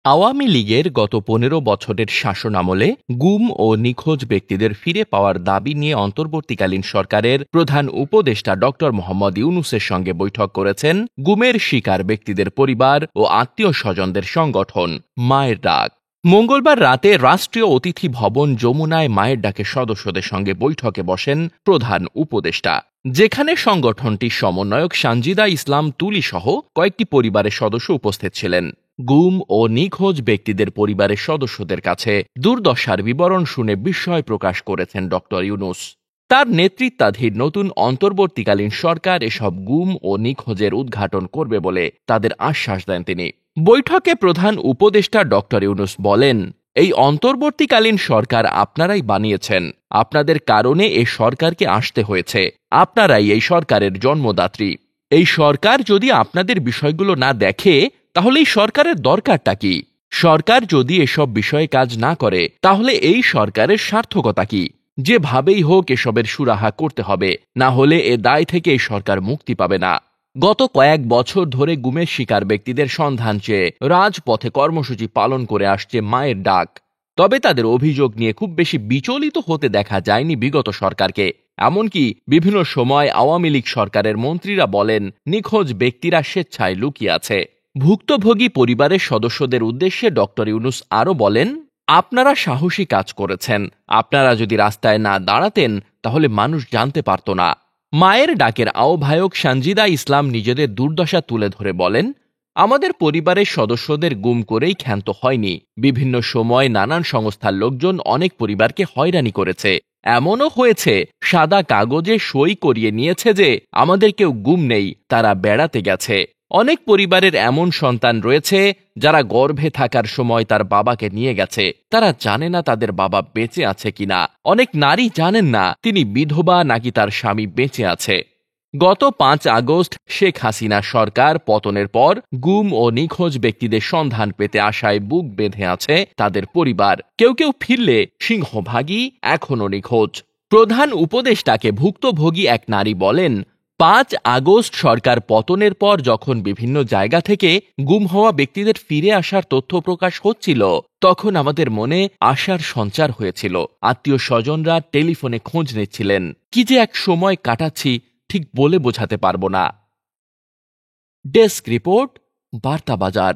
আওয়ামী লীগের গত ১৫ বছরের শাসনামলে গুম ও নিখোঁজ ব্যক্তিদের ফিরে পাওয়ার দাবি নিয়ে অন্তর্বর্তীকালীন সরকারের প্রধান উপদেষ্টা ড মোহাম্মদ ইউনূসের সঙ্গে বৈঠক করেছেন গুমের শিকার ব্যক্তিদের পরিবার ও আত্মীয় স্বজনদের সংগঠন মায়ের ডাক। মঙ্গলবার রাতে রাষ্ট্রীয় অতিথি ভবন যমুনায় মায়ের ডাকের সদস্যদের সঙ্গে বৈঠকে বসেন প্রধান উপদেষ্টা, যেখানে সংগঠনটির সমন্বয়ক সানজিদা ইসলাম তুলি সহ কয়েকটি পরিবারের সদস্য উপস্থিত ছিলেন। গুম ও নিখোঁজ ব্যক্তিদের পরিবারের সদস্যদের কাছে দুর্দশার বিবরণ শুনে বিস্ময় প্রকাশ করেছেন ড ইউনূস। তার নেতৃত্বাধীন নতুন অন্তর্বর্তীকালীন সরকার এসব গুম ও নিখোঁজের উদ্ঘাটন করবে বলে তাদের আশ্বাস দেন তিনি। বৈঠকে প্রধান উপদেষ্টা ড ইউনূস বলেন, এই অন্তর্বর্তীকালীন সরকার আপনারাই বানিয়েছেন, আপনাদের কারণে এই সরকারকে আসতে হয়েছে, আপনারাই এই সরকারের জন্মদাত্রী। এই সরকার যদি আপনাদের বিষয়গুলো না দেখে তাহলে এই সরকারের দরকারটা কি? সরকার যদি এসব বিষয়ে কাজ না করে তাহলে এই সরকারের সার্থকতা কি? যেভাবেই হোক এসবের সুরাহা করতে হবে, না হলে এ দায় থেকে এই সরকার মুক্তি পাবে না। গত কয়েক বছর ধরে গুমের শিকার ব্যক্তিদের সন্ধান চেয়ে রাজপথে কর্মসূচি পালন করে আসছে মায়ের ডাক। তবে তাদের অভিযোগ নিয়ে খুব বেশি বিচলিত হতে দেখা যায়নি বিগত সরকারকে। এমনকি বিভিন্ন সময় আওয়ামী লীগ সরকারের মন্ত্রীরা বলেন নিখোঁজ ব্যক্তিরা স্বেচ্ছায় লুকিয়ে আছে। ভুক্তভোগী পরিবারের সদস্যদের উদ্দেশ্যে ড ইউনূস আরও বলেন, আপনারা সাহসী কাজ করেছেন, আপনারা যদি রাস্তায় না দাঁড়াতেন তাহলে মানুষ জানতে পারত না। মায়ের ডাকের আহ্বায়ক সানজিদা ইসলাম নিজেদের দুর্দশা তুলে ধরে বলেন, আমাদের পরিবারের সদস্যদের গুম করেই ক্ষান্ত হয়নি, বিভিন্ন সময় নানান সংস্থার লোকজন অনেক পরিবারকে হয়রানি করেছে। এমনও হয়েছে সাদা কাগজে সই করিয়ে নিয়েছে যে আমাদের কেউ গুম নেই, তারা বেড়াতে গেছে। অনেক পরিবারের এমন সন্তান রয়েছে যারা গর্ভে থাকার সময় তার বাবাকে নিয়ে গেছে, তারা জানে না তাদের বাবা বেঁচে আছে কিনা। অনেক নারী জানেন না তিনি বিধবা নাকি তার স্বামী বেঁচে আছে। গত ৫ আগস্ট শেখ হাসিনা সরকার পতনের পর গুম ও নিখোঁজ ব্যক্তিদের সন্ধান পেতে আশায় বুক বেঁধে আছে তাদের পরিবার। কেউ কেউ ফিরলে সিংহভাগই এখনো নিখোঁজ। প্রধান উপদেষ্টাকে ভুক্তভোগী এক নারী বলেন, ৫ আগস্ট সরকার পতনের পর যখন বিভিন্ন জায়গা থেকে গুম হওয়া ব্যক্তিদের ফিরে আসার তথ্য প্রকাশ হচ্ছিল তখন আমাদের মনে আশার সঞ্চার হয়েছিল। আত্মীয় স্বজনরা টেলিফোনে খোঁজ নিচ্ছিলেন। কি যে এক সময় কাটাচ্ছি ঠিক বলে বোঝাতে পারবো না। ডেস্ক রিপোর্ট, বার্তা বাজার।